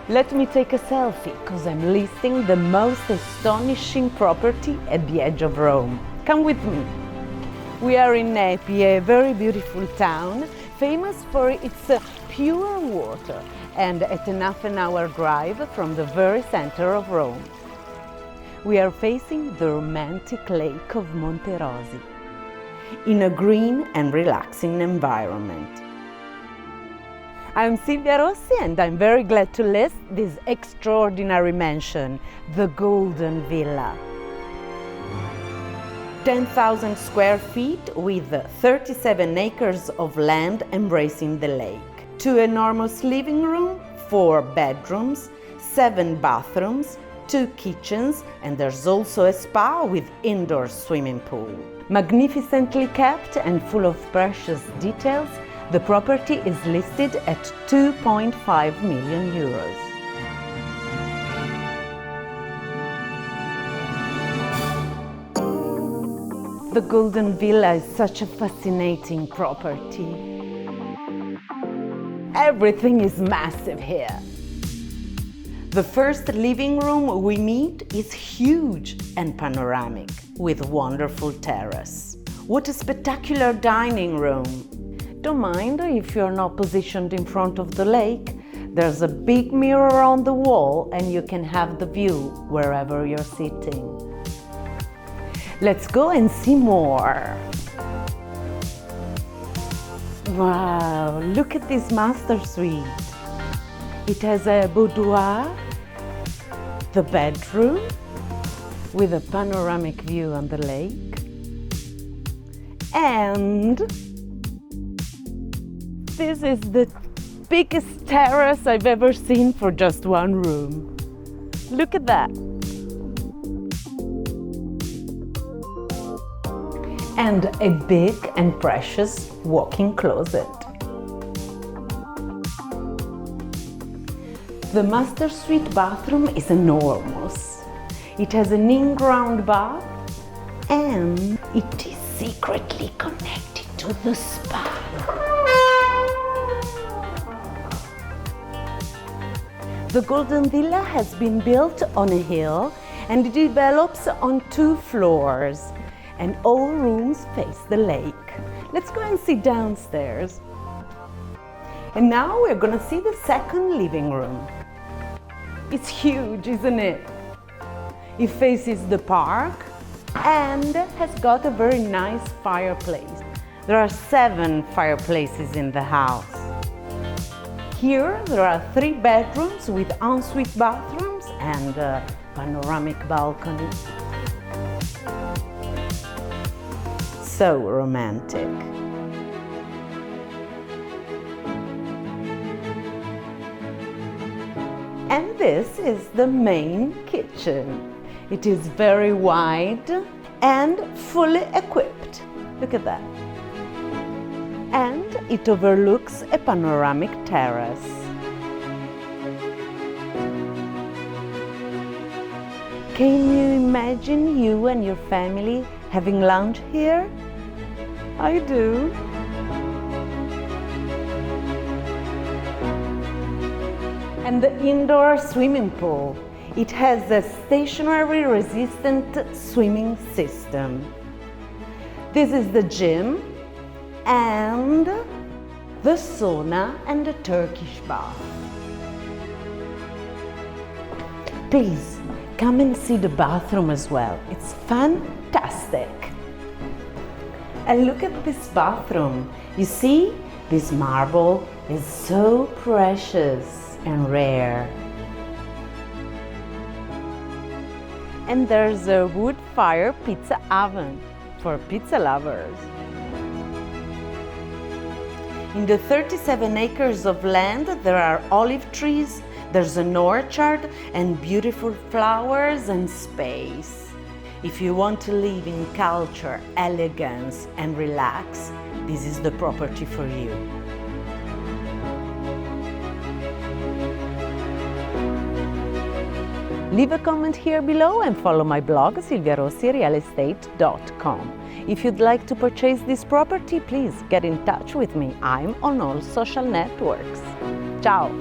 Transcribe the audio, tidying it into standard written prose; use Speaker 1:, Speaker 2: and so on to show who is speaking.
Speaker 1: Let me take a selfie, because I'm listing the most astonishing property at the edge of Rome. Come with me. We are in Nepi, a very beautiful town, famous for its pure water, and at an half-an-hour drive from the very center of Rome. We are facing the romantic lake of Monterosi, in a green and relaxing environment. I'm Silvia Rossi and I'm very glad to list this extraordinary mansion, the Golden Villa. 10,000 square feet with 37 acres of land embracing the lake. 2 enormous living rooms, 4 bedrooms, 7 bathrooms, 2 kitchens, and there's also a spa with indoor swimming pool. Magnificently kept and full of precious details, the property is listed at 2.5 million euros. The Golden Villa is such a fascinating property. Everything is massive here. The first living room we meet is huge and panoramic, with wonderful terrace. What a spectacular dining room! Don't mind if you're not positioned in front of the lake. There's a big mirror on the wall and you can have the view wherever you're sitting. Let's go and see more. Wow, look at this master suite. It has a boudoir, the bedroom with a panoramic view on the lake, and this is the biggest terrace I've ever seen for just one room. Look at that. And a big and precious walk-in closet. The master suite bathroom is enormous. It has an in-ground bath and it is secretly connected to the spa. The Golden Villa has been built on a hill and it develops on 2 floors, and all rooms face the lake. Let's go and see downstairs. And now we're gonna see the second living room. It's huge, isn't it? It faces the park and has got a very nice fireplace. There are 7 fireplaces in the house. Here there are 3 bedrooms with ensuite bathrooms and a panoramic balcony. So romantic. And this is the main kitchen. It is very wide and fully equipped. Look at that. And it overlooks a panoramic terrace. Can you imagine you and your family having lunch here? I do. And the indoor swimming pool. It has a stationary resistant swimming system. This is the gym and the sauna and the Turkish bath. Please come and see the bathroom as well. It's fantastic. And look at this bathroom. You see, this marble is so precious and rare. And there's a wood-fire pizza oven for pizza lovers. In the 37 acres of land, there are olive trees, there's an orchard and beautiful flowers and space. If you want to live in culture, elegance and relax, this is the property for you. Leave a comment here below and follow my blog silviarossirealestate.com. If you'd like to purchase this property, please get in touch with me. I'm on all social networks. Ciao!